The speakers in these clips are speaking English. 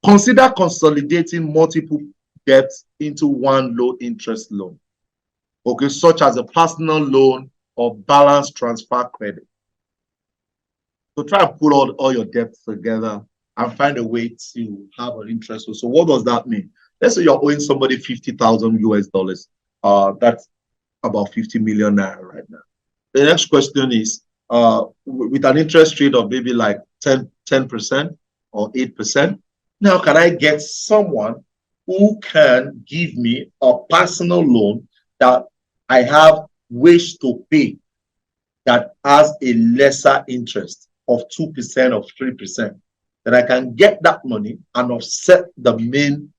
Consider consolidating multiple debts into one low interest loan, okay, such as a personal loan or balance transfer credit. So try and put all your debts together and find a way to have an interest. So what does that mean? Let's say you're owing somebody 50,000 US dollars. That's about 50 million naira right now. The next question is, with an interest rate of maybe like 10% or 8%, now can I get someone who can give me a personal loan that I have ways to pay that has a lesser interest of 2% or 3%, that I can get that money and offset the main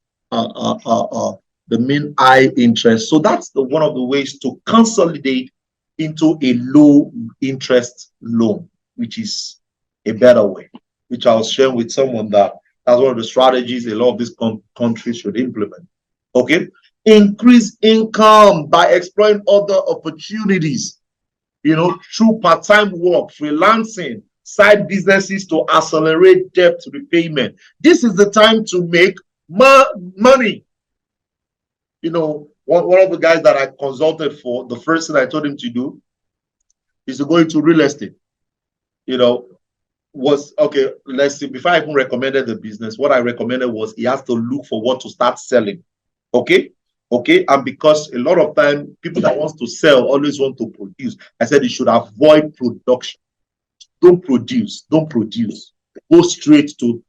high interest. So that's one of the ways to consolidate into a low interest loan, which is a better way, which I was sharing with someone that's one of the strategies a lot of these countries should implement. Okay, increase income by exploring other opportunities, through part-time work, freelancing, side businesses to accelerate debt repayment. This is the time to make money. One of the guys that I consulted for, the first thing I told him to do is to go into real estate. Was okay. Let's see. Before I even recommended the business, what I recommended was he has to look for what to start selling. Okay. And because a lot of time people that wants to sell always want to produce, I said you should avoid production. Don't produce. Go straight to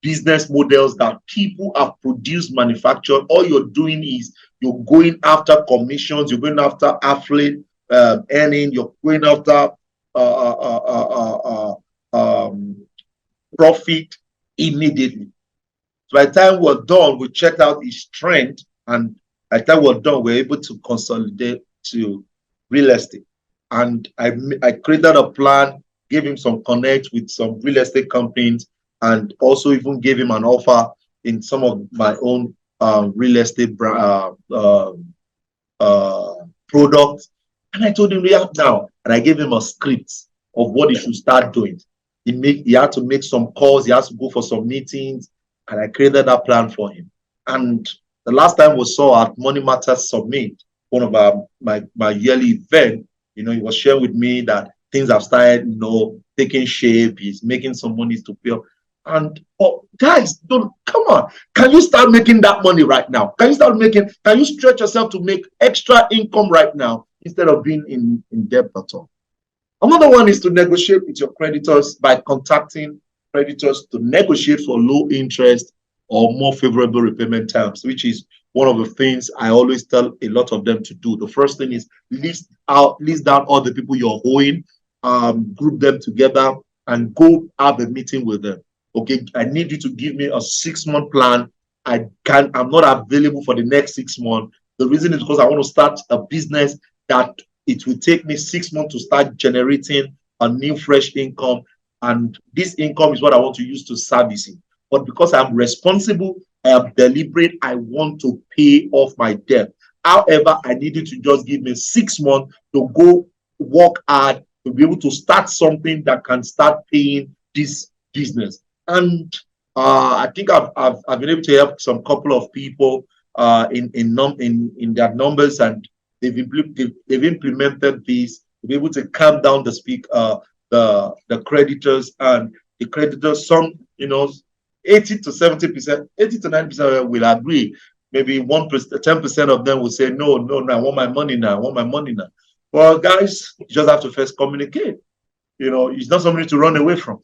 business models that people have produced, manufactured. All you're doing is you're going after commissions, you're going after affiliate earning, you're going after profit immediately. So by the time we're done, we checked out his strength, and by the time we're done, we're able to consolidate to real estate. And I created a plan, gave him some connect with some real estate companies, and also even gave him an offer in some of my own real estate products. And I told him, react now. And I gave him a script of what he should start doing. He had to make some calls, he has to go for some meetings, and I created that plan for him. And the last time we saw at Money Matters Summit, one of my yearly event, he was sharing with me that things have started, taking shape. He's making some money to pay. And guys, come on. Can you start making that money right now? Can you stretch yourself to make extra income right now instead of being in debt at all? Another one is to negotiate with your creditors by contacting creditors to negotiate for low interest or more favorable repayment terms, which is one of the things I always tell a lot of them to do. The first thing is list down all the people you're owing, group them together, and go have a meeting with them. Okay, I need you to give me a 6-month plan. I'm not available for the next 6 months. The reason is because I want to start a business that it will take me 6 months to start generating a new fresh income. And this income is what I want to use to service it. But because I'm responsible, I am deliberate, I want to pay off my debt. However, I need you to just give me 6 months to go work hard to be able to start something that can start paying this business. And I think I've been able to help some couple of people in their numbers, and they've implemented this to be able to calm down the creditors, and the creditors, some 80 to 70%, 80 to 90% will agree. Maybe 1%, 10% of them will say, no, I want my money now. Well, guys, you just have to first communicate. It's not something to run away from.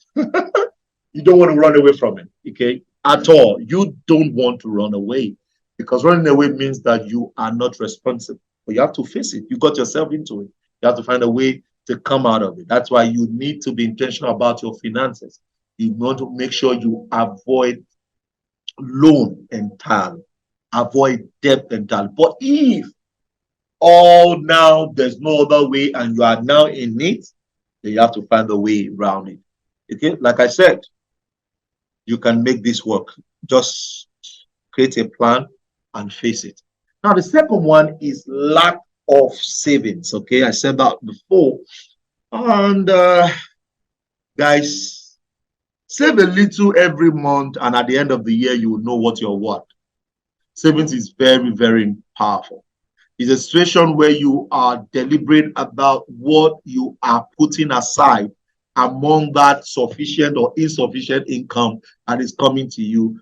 You don't want to run away from it, okay? At all. You don't want to run away, because running away means that you are not responsible. But you have to face it. You got yourself into it. You have to find a way to come out of it. That's why you need to be intentional about your finances. You want to make sure you avoid loan entirely, avoid debt entirely. But if now there's no other way and you are now in it, then you have to find a way around it. Okay, like I said, you can make this work. Just create a plan and face it. Now, the second one is lack of savings. Okay, I said that before. And guys, Save a little every month, and at the end of the year, you will know what you're worth. Savings is very, very powerful. It's a situation where you are deliberate about what you are putting aside among that sufficient or insufficient income that is coming to you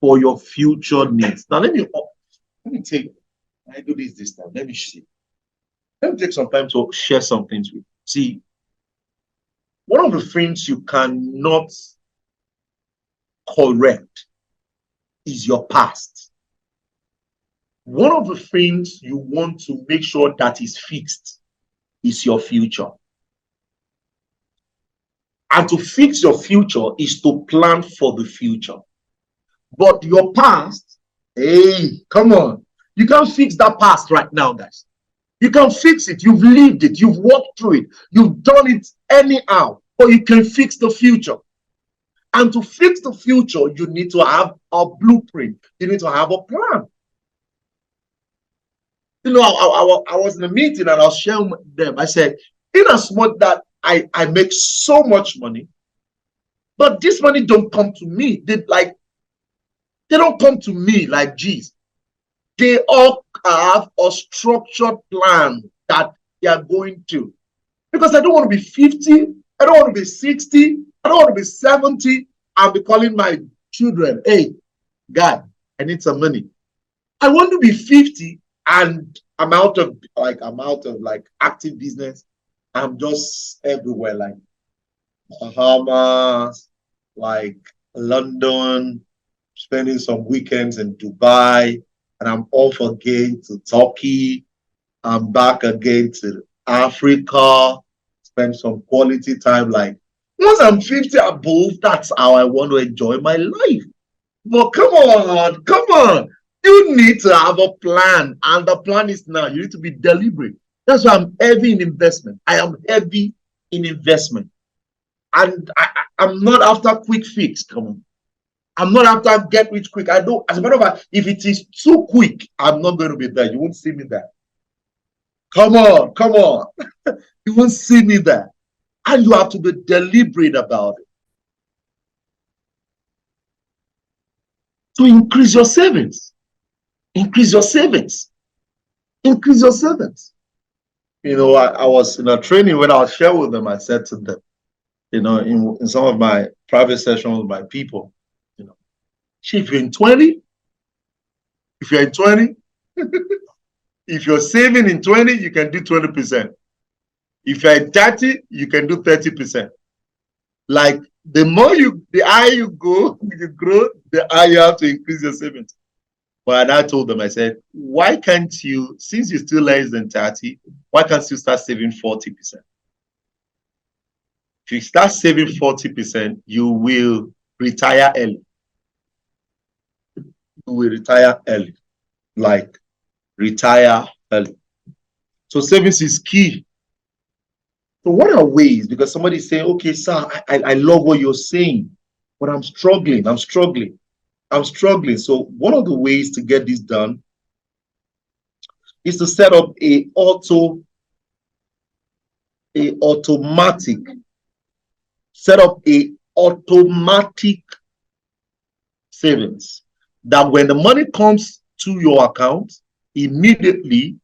for your future needs. Now, I do this time. Let me see. Let me take some time to share some things with you. See, one of the things you cannot correct is your past. One of the things you want to make sure that is fixed is your future. And to fix your future is to plan for the future. But your past, hey, come on. You can't fix that past right now, guys. You can fix it. You've lived it. You've walked through it. You've done it anyhow. But you can fix the future. And to fix the future, you need to have a blueprint. You need to have a plan. You know, I was in a meeting and I was sharing with them. I said, in as much that I make so much money, but this money don't come to me. They don't come to me like geez. They all have a structured plan that they are going to. Because I don't want to be 50, I don't want to be 60, I don't want to be 70. I'll be calling my children, hey, God, I need some money. I want to be 50 and I'm out of active business. I'm just everywhere, like Bahamas, like London, spending some weekends in Dubai, and I'm off again to Turkey. I'm back again to Africa, spend some quality time. Like once I'm 50 above, that's how I want to enjoy my life. But come on. You need to have a plan, and the plan is now. You need to be deliberate. That's why I'm heavy in investment. I am heavy in investment. And I'm not after quick fix. Come on. I'm not after get rich quick. I don't, as a matter of fact, if it is too quick, I'm not going to be there. You won't see me there. Come on. You won't see me there. And you have to be deliberate about it. To increase your savings. Increase your savings. Increase your savings. You know, I was in a training when I was sharing with them, I said to them, you know, in some of my private sessions with my people, you know, if you're in 20, if you're saving in 20, you can do 20%. If you're in 30, you can do 30%. Like the higher you go, you grow, the higher you have to increase your savings. But I told them, I said, why can't you, since you're still less than 30, why can't you start saving 40%? If you start saving 40%, you will retire early. You will retire early. Like, retire early. So savings is key. So what are ways? Because somebody say, okay, sir, I love what you're saying, but I'm struggling. So one of the ways to get this done is to set up automatic savings, that when the money comes to your account, immediately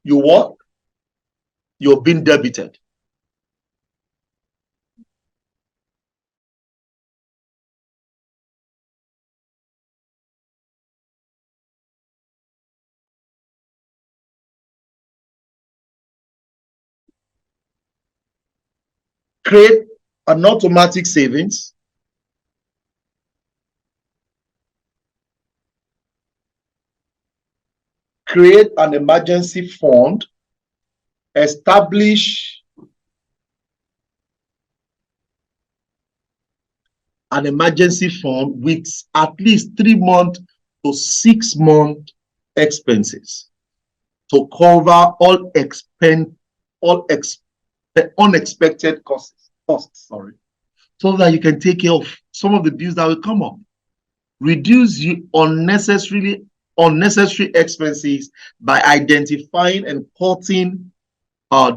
you're being debited. Create an automatic savings. Create an emergency fund. Establish an emergency fund with at least 3 month to 6 month expenses to cover all unexpected costs, so that you can take care of some of the bills that will come up. Reduce unnecessary expenses by identifying and cutting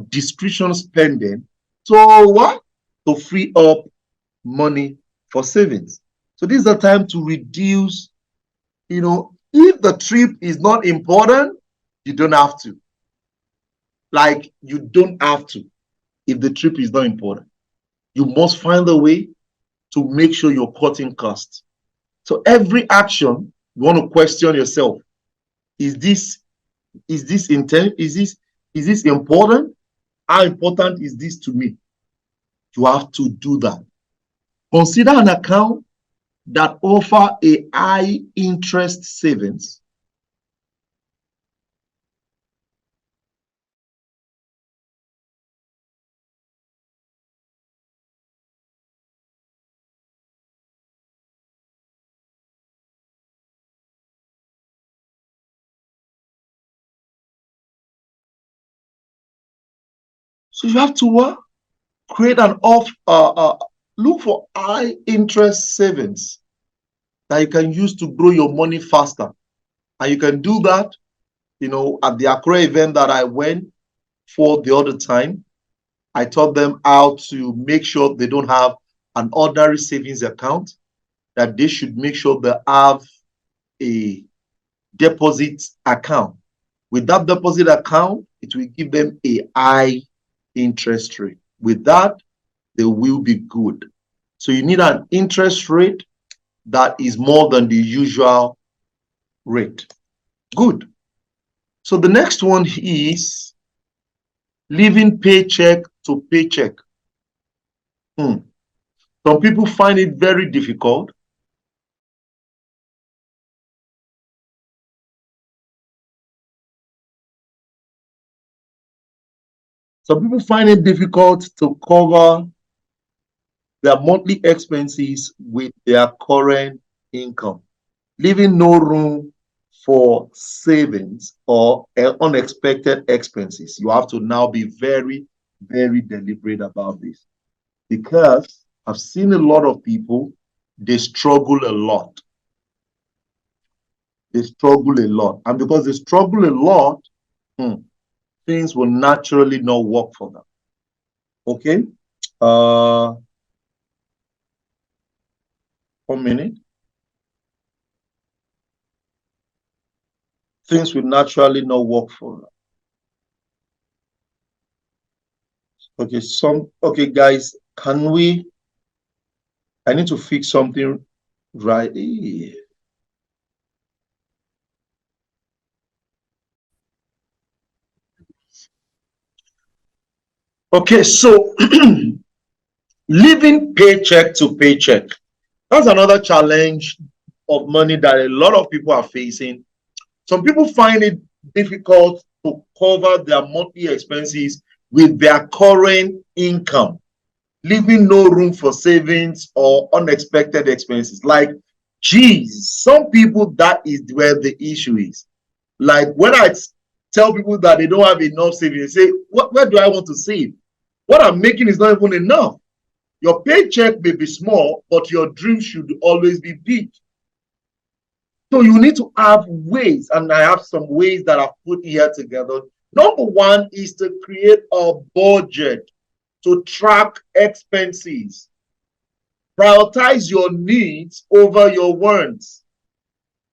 discretionary spending So what? To free up money for savings. So this is the time to reduce, if the trip is not important, you don't have to. Like, you don't have to if the trip is not important. You must find a way to make sure you're cutting costs. So every action, you want to question yourself: Is this intent? Is this important? How important is this to me? You have to do that. Consider an account that offer a high interest savings. So you have to what? Create an look for high interest savings that you can use to grow your money faster. And you can do that, at the Accra event that I went for the other time. I taught them how to make sure they don't have an ordinary savings account, that they should make sure they have a deposit account. With that deposit account, it will give them a high interest rate. With that, they will be good. So you need an interest rate that is more than the usual rate. Good. So the next one is living paycheck to paycheck. Some people find it very difficult. Some people find it difficult to cover their monthly expenses with their current income, leaving no room for savings or unexpected expenses. You have to now be very, very deliberate about this, because I've seen a lot of people, they struggle a lot. They struggle a lot. And because they struggle a lot, things will naturally not work for them. Okay? 1 minute. Things will naturally not work for them. Okay, guys, I need to fix something right here. Okay, so living paycheck to paycheck. That's another challenge of money that a lot of people are facing. Some people find it difficult to cover their monthly expenses with their current income, leaving no room for savings or unexpected expenses. Like, geez, some people, that is where the issue is. Like, when I tell people that they don't have enough savings, they say, where do I want to save? What I'm making is not even enough. Your paycheck may be small, but your dream should always be big. So you need to have ways, and I have some ways that I've put here together. Number one is to create a budget to track expenses. Prioritize your needs over your wants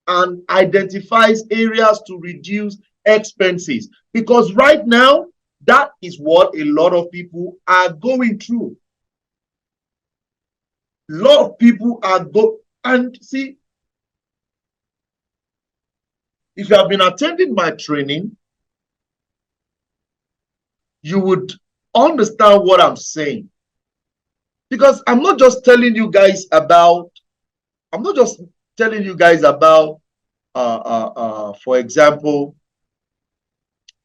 and identifies areas to reduce expenses. Because right now, that is what a lot of people are going through. A lot of people are and see, if you have been attending my training, you would understand what I'm saying. Because I'm not just telling you guys about, for example,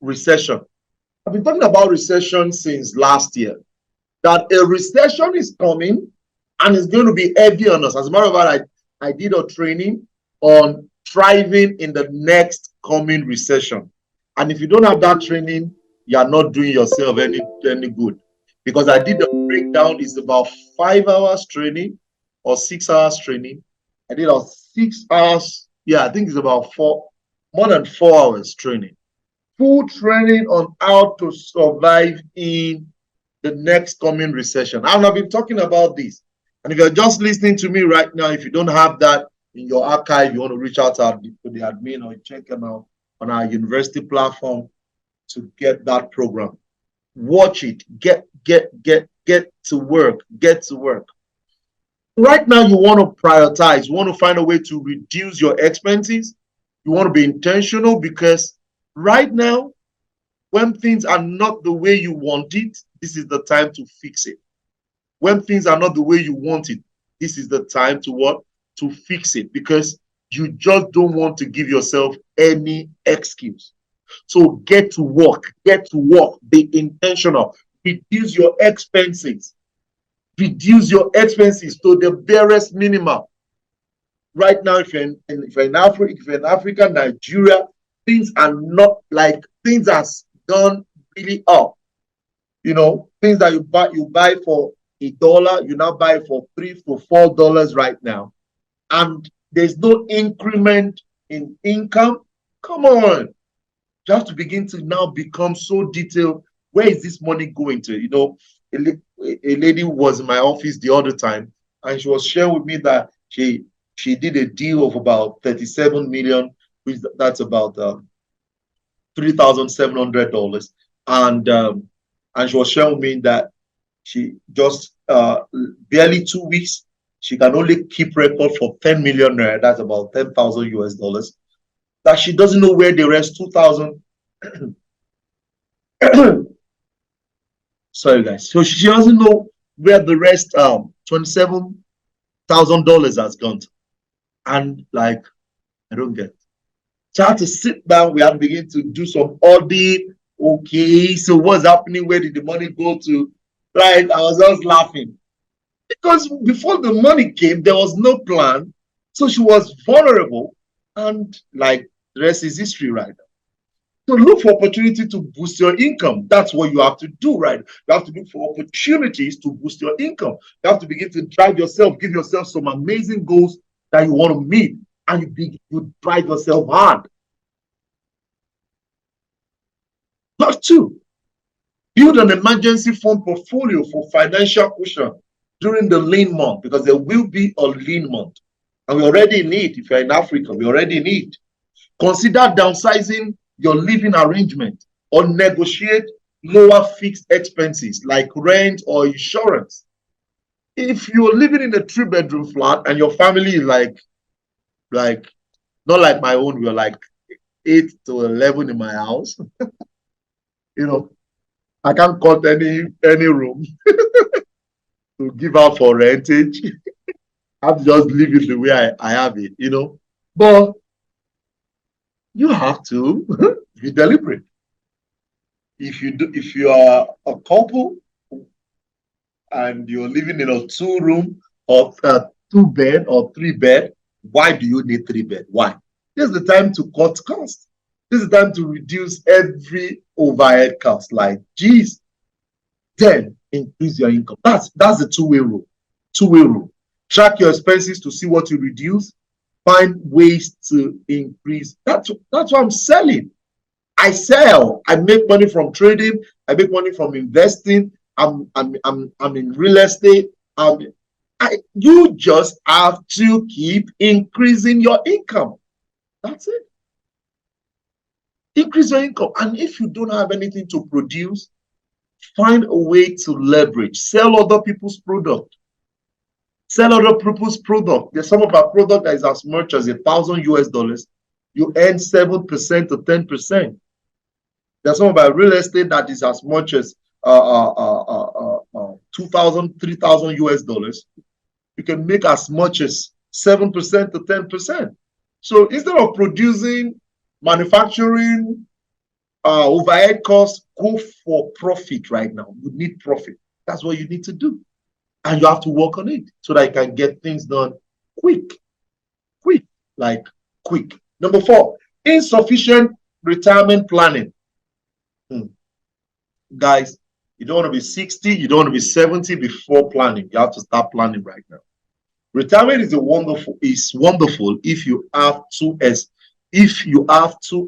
recession. I've been talking about recession since last year, that a recession is coming and it's going to be heavy on us. As a matter of fact, I did a training on thriving in the next coming recession. And if you don't have that training, you are not doing yourself any good. Because I did the breakdown, it's about 5 hours training or 6 hours training. I did a 6 hours, I think it's about more than 4 hours training. Full training on how to survive in the next coming recession. And I've been talking about this. And if you're just listening to me right now, if you don't have that in your archive, you want to reach out to the admin or check them out on our university platform to get that program. Watch it. Get to work. Get to work. Right now, you want to prioritize. You want to find a way to reduce your expenses. You want to be intentional, because right now, when things are not the way you want it, this is the time to fix it. When things are not the way you want it, this is the time to what? To fix it, because you just don't want to give yourself any excuse. So get to work. Get to work. Be intentional. Reduce your expenses. Reduce your expenses to the barest minimum. Right now, if you're in Africa, Nigeria, things are not like, things are gone really up. You know, things that you buy for $1, you now buy for $3 to $4 right now, and there's no increment in income. Come on, you have to begin to now become so detailed. Where is this money going to? You know, a lady was in my office the other time, and she was sharing with me that she did a deal of about 37 million, which that's about $3,700, and she was showing me that she just barely 2 weeks, she can only keep record for 10 million naira. That's about 10,000 US dollars. That she doesn't know where the rest 2,000. Sorry, guys. So she doesn't know where the rest $27,000 has gone to. And like, I don't get it. So I had to sit down. We had to begin to do some audit. Okay, so what's happening? Where did the money go to? Right, I was just laughing. Because before the money came, there was no plan. So she was vulnerable. And like, the rest is history right now. So look for opportunity to boost your income. That's what you have to do, right? You have to look for opportunities to boost your income. You have to begin to drive yourself, give yourself some amazing goals that you want to meet. And you drive yourself hard. Number 2, build an emergency fund portfolio for financial cushion during the lean month, because there will be a lean month. And we already need, if you're in Africa, we already need. Consider downsizing your living arrangement or negotiate lower fixed expenses like rent or insurance. If you're living in a 3-bedroom flat and your family is like not like my own, we're like 8 to 11 in my house. You know, I can't cut any room to give out for rentage. I have to just leave it the way I have it, you know. But you have to be deliberate. If you are a couple and you're living in a 2-room or 2-bed or 3-bed, why do you need 3-bed? Why? This is the time to cut costs. This is the time to reduce every overhead cost. Like, geez, then increase your income. That's the two-way rule. Two-way rule. Track your expenses to see what you reduce. Find ways to increase. That's what I'm selling. I sell. I make money from trading. I make money from investing. I'm in real estate. You just have to keep increasing your income. That's it. Increase your income. And if you don't have anything to produce, find a way to leverage. Sell other people's product. Sell other people's product. There's some of our product that is as much as $1,000 US. You earn 7% to 10%. There's some of our real estate that is as much as $2,000, $3,000 US. You can make as much as 7% to 10%. So instead of producing, manufacturing, overhead costs, go for profit right now. You need profit. That's what you need to do. And you have to work on it so that you can get things done quick. Number 4, insufficient retirement planning. Guys, you don't want to be 60, you don't want to be 70 before planning. You have to start planning right now. Retirement is wonderful if you have two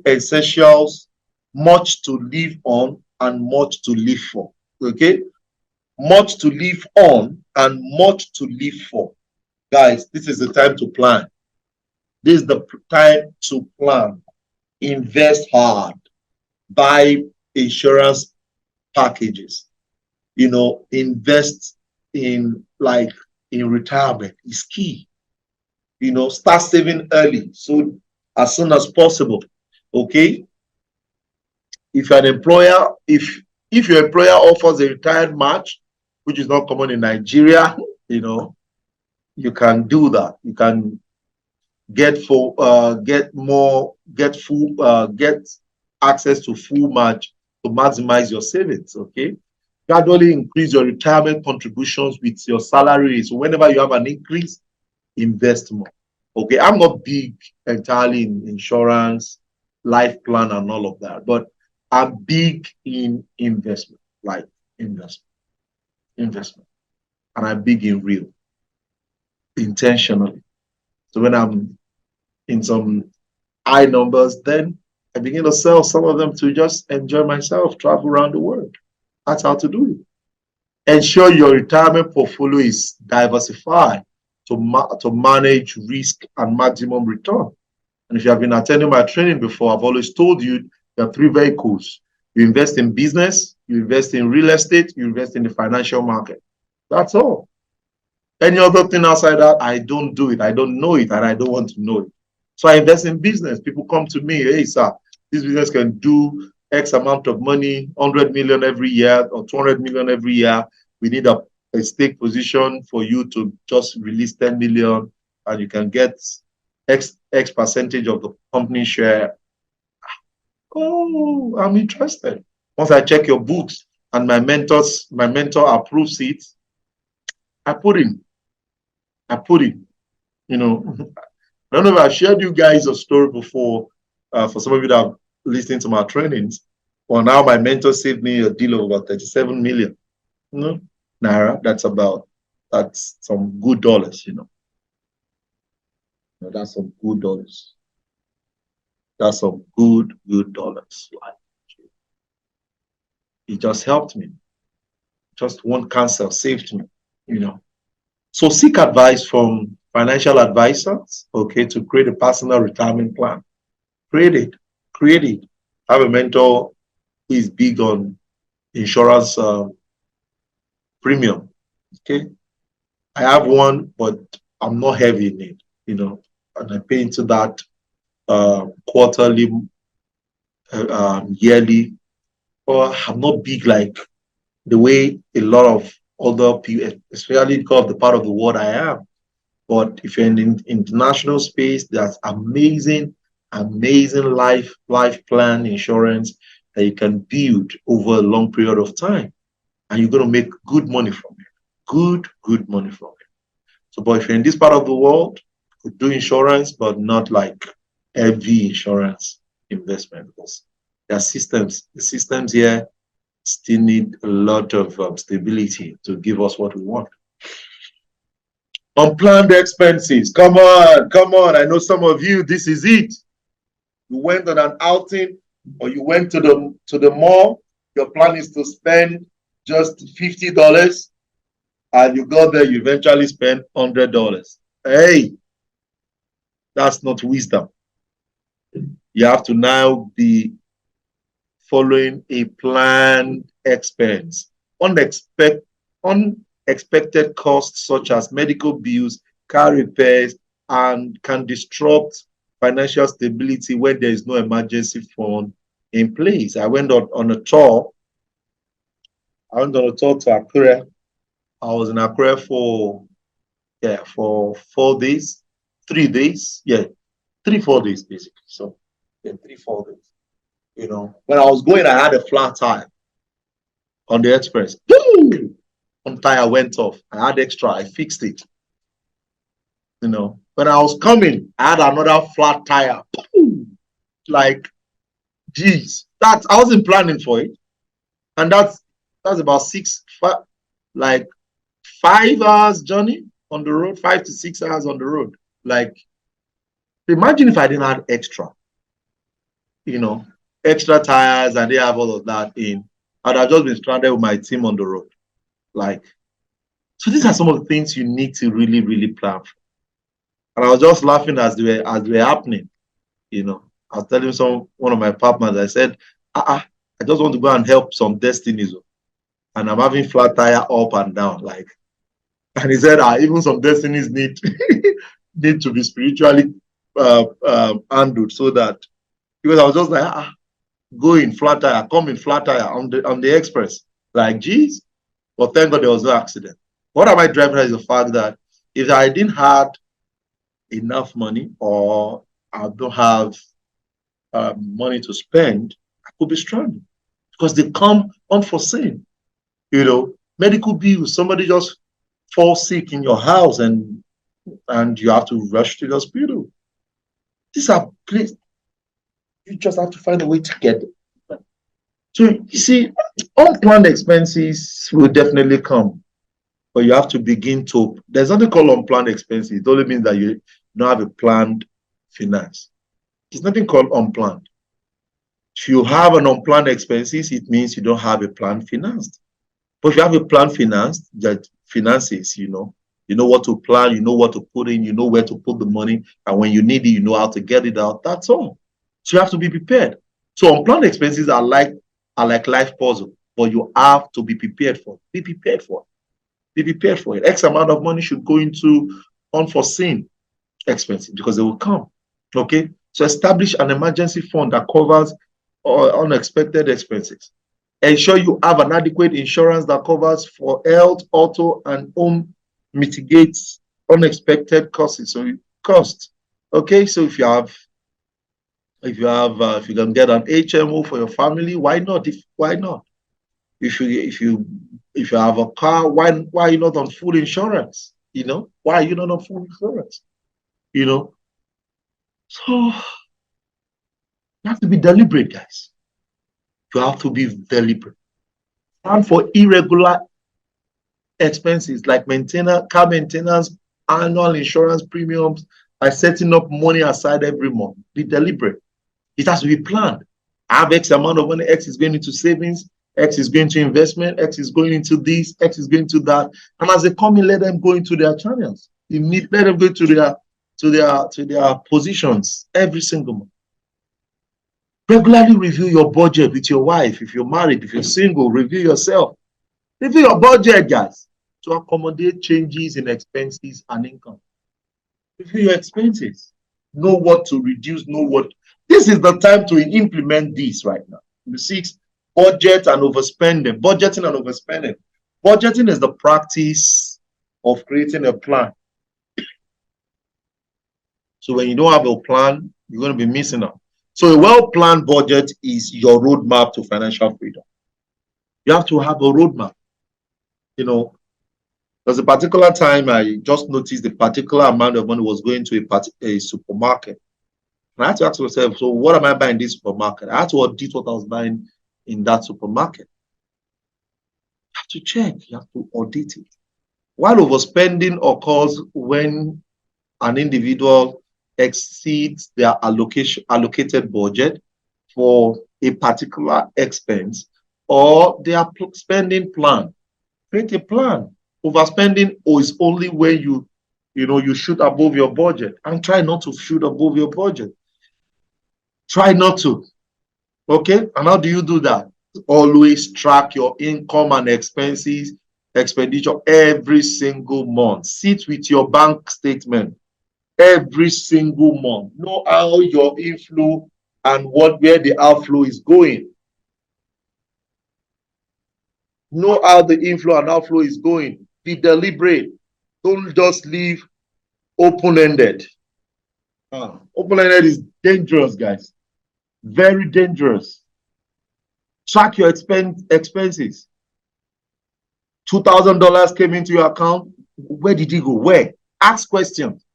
essentials, much to live on and much to live for. Okay? much to live on, and much to live for. Guys, this is the time to plan. This is the time to plan. Invest hard. Buy insurance packages. Invest in retirement is key. Start saving early, so as soon as possible. Okay. If you're an employer, if your employer offers a retired match, which is not common in Nigeria, you can do that. You can get access to full match to maximize your savings. Okay. Gradually increase your retirement contributions with your salary. So whenever you have an increase, invest more. Okay. I'm not big entirely in insurance, life plan, and all of that, but I'm big in investment, like investment. And I'm big in real, intentionally. So when I'm in some high numbers, then I begin to sell some of them to just enjoy myself, travel around the world. That's how to do it. Ensure your retirement portfolio is diversified to manage risk and maximum return. And if you have been attending my training before, I've always told you there are three vehicles. You invest in business, you invest in real estate, you invest in the financial market. That's all. Any other thing outside that, I don't do it. I don't know it, and I don't want to know it. So I invest in business. People come to me, hey, sir, this business can do X amount of money, 100 million every year or 200 million every year. We need a stake position for you to just release 10 million, and you can get X percentage of the company share. Oh, I'm interested. Once I check your books and my mentor approves it, I put in. I don't know if I've shared you guys a story before, for some of you that have listened to my trainings. Well, now my mentor saved me a deal of about 37 million naira. That's some good dollars, That's some good dollars. That's some good dollars. It just helped me. Just one cancer saved me, So seek advice from financial advisors, okay, to create a personal retirement plan. Create it. Have a mentor who is big on insurance premium, okay. I have one, but I'm not heavy in it, and I pay into that quarterly, yearly, or I'm not big like the way a lot of other people, especially because of the part of the world I am. But if you're in the international space, there's amazing life plan insurance that you can build over a long period of time, and you're going to make good money from it. Good money from it. So, but if you're in this part of the world, you could do insurance, but not like heavy insurance investment, because there are systems. The systems here still need a lot of stability to give us what we want. Unplanned expenses. Come on. I know some of you, this is it. You went on an outing, or you went to the mall. Your plan is to spend just $50, and you got there, you eventually spend $100. Hey, that's not wisdom. You have to now be following a planned expense. Unexpected costs such as medical bills, car repairs, and can disrupt financial stability when there is no emergency fund in place. I went on a tour. To Akure. I was in Akure for 4 days, 3 days. 4 days basically. So 4 days. When I was going, I had a flat tire on the express. Boom! One tire went off. I had extra. I fixed it. When I was coming, I had another flat tire. Boom! Geez, I wasn't planning for it, and that's about 5 hours journey on the road, 5 to 6 hours on the road. Imagine if I didn't have extra tires, and they have all of that in. I'd have just been stranded with my team on the road. Like, so these are some of the things you need to really, really plan for. And I was just laughing as they were happening. I was telling one of my partners, I said, I just want to go and help some destinies. And I'm having flat tire up and down. Like, and he said, even some destinies need need to be spiritually handled so that, because I was just like, going flat tire, coming flat tire on the express. Like, geez. But thank God there was no accident. What am I driving at is the fact that if I didn't have enough money, or I don't have money to spend, I could be stranded because they come unforeseen. Medical bills, somebody just falls sick in your house and you have to rush to the hospital. These are places you just have to find a way to get them. So you see, unplanned expenses will definitely come, but you have to begin to. There's nothing called unplanned expenses. It only means that you don't have a planned finance. There's nothing called unplanned. If you have an unplanned expenses, it means you don't have a planned finance. But if you have a planned finance, that finances, you know what to plan, you know what to put in, you know where to put the money, and when you need it, you know how to get it out. That's all. So you have to be prepared. So unplanned expenses are like life puzzle, but you have to be prepared for it. Be prepared for it. Be prepared for it. X amount of money should go into unforeseen expenses because they will come. Okay. So establish an emergency fund that covers unexpected expenses. Ensure you have an adequate insurance that covers for health, auto, and home, mitigates unexpected costs. Okay, so if you can get an HMO for your family, why not? Why not? If you have a car, why are you not on full insurance? Why are you not on full insurance? So you have to be deliberate, guys. You have to be deliberate. And for irregular expenses like car maintenance, annual insurance premiums, by setting up money aside every month. Be deliberate. It has to be planned. I have X amount of money, X is going into savings, X is going to investment, X is going into this, X is going to that. And as they come in, let them go into their channels. Let them go to their positions every single month. Regularly review your budget with your wife. If you're married, if you're single, review yourself. Review your budget, guys, to accommodate changes in expenses and income. Review your expenses. Know what to reduce, This is the time to implement this right now. The 6, budget and overspending. Budgeting and overspending. Budgeting is the practice of creating a plan. So when you don't have a plan, you're going to be missing out. So a well-planned budget is your roadmap to financial freedom. You have to have a roadmap. There's a particular time I just noticed the particular amount of money was going to a supermarket. And I had to ask myself, so what am I buying in this supermarket? I had to audit what I was buying in that supermarket. You have to check. You have to audit it. While overspending occurs when an individual exceeds their allocated budget for a particular expense or their spending plan. Create a plan. Overspending is only when you shoot above your budget, and try not to shoot above your budget. Try not to. Okay? And how do you do that? Always track your income and expenditure every single month. Sit with your bank statement every single month. Know how your inflow and where the outflow is going. Know how the inflow and outflow is going. Be deliberate. Don't just leave open-ended. Open-ended is dangerous, guys. Very dangerous. Track your expenses. $2,000 came into your account. Where did it go? Where? Ask questions.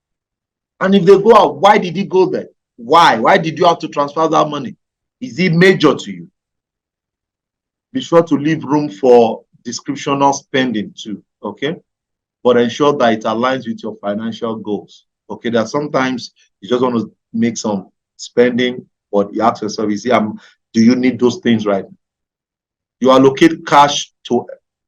And if they go out, why did it go there? Why? Why did you have to transfer that money? Is it major to you? Be sure to leave room for discretionary spending too, okay? But ensure that it aligns with your financial goals, okay? That sometimes you just want to make some spending, but you ask yourself, do you need those things right now? You allocate cash to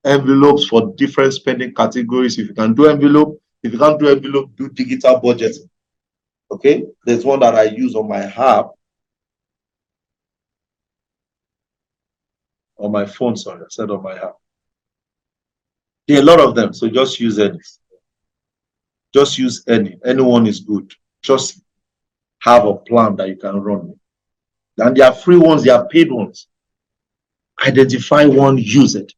envelopes for different spending categories. If you can do envelope, if you can't do envelope, do digital budgeting. Okay, there's one that I use on my app, on my phone. Sorry, I said on my app. There are a lot of them, so just use any. Just use any. Anyone is good. Just have a plan that you can run with. And there are free ones, there are paid ones. Identify one, use it.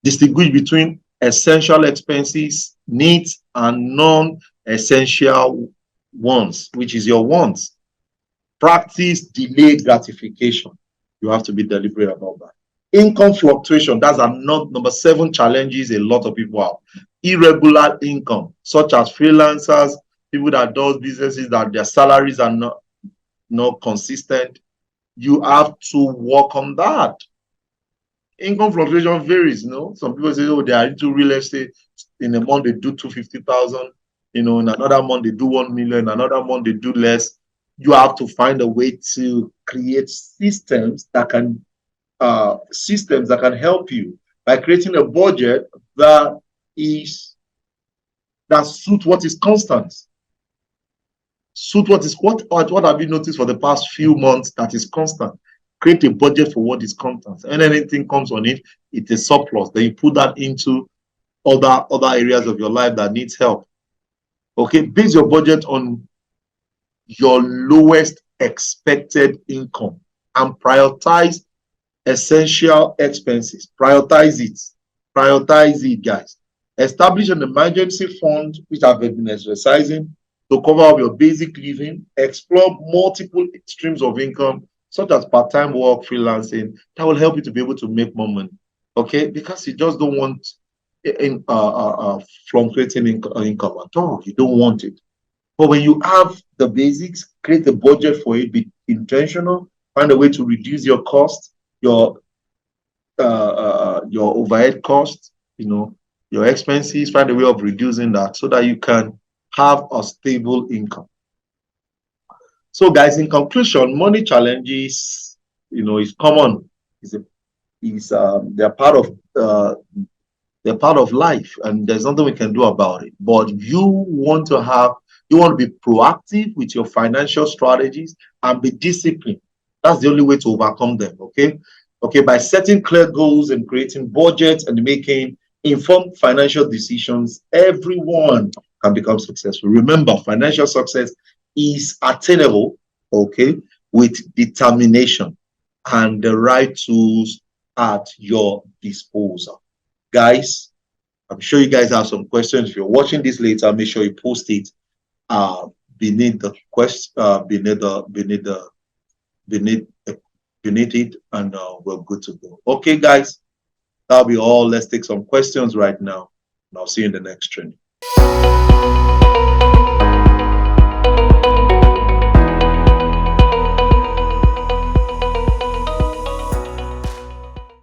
Distinguish between essential expenses, needs, and non-essential ones, which is your wants. Practice delayed gratification. You have to be deliberate about that. Income fluctuation, that's number 7 challenges a lot of people have. Irregular income, such as freelancers, people that do businesses that their salaries are not consistent. You have to work on that. Income fluctuation varies, you know. Some people say, oh, they are into real estate. In a month, they do 250,000. You know, in another month, they do 1 million. Another month, they do less. You have to find a way to create systems that can help you by creating a budget that suits what is constant. What have you noticed for the past few months that is constant? Create a budget for what is constant. And anything comes on it, it's a surplus. Then you put that into other areas of your life that needs help. Okay, base your budget on your lowest expected income and prioritize essential expenses. Prioritize it, guys. Establish an emergency fund, which I've been exercising, to cover up your basic living. Explore multiple streams of income, such as part-time work, freelancing, that will help you to be able to make more money. Okay, because you just don't want fluctuating income at all. You don't want it. But when you have the basics, create a budget for it, be intentional, find a way to reduce your cost, your overhead costs, you know, your expenses, find a way of reducing that so that you can have a stable income. So, guys, in conclusion, money challenges, you know, is common. They're part of life, and there's nothing we can do about it. But you want to be proactive with your financial strategies and be disciplined. That's the only way to overcome them. Okay, by setting clear goals and creating budgets and making informed financial decisions, everyone can become successful. Remember, financial success is attainable, okay, with determination and the right tools at your disposal. Guys, I'm sure you guys have some questions. If you're watching this later, make sure you post it beneath the question, beneath it, and we're good to go. Okay, guys, that'll be all. Let's take some questions right now, and I'll see you in the next training.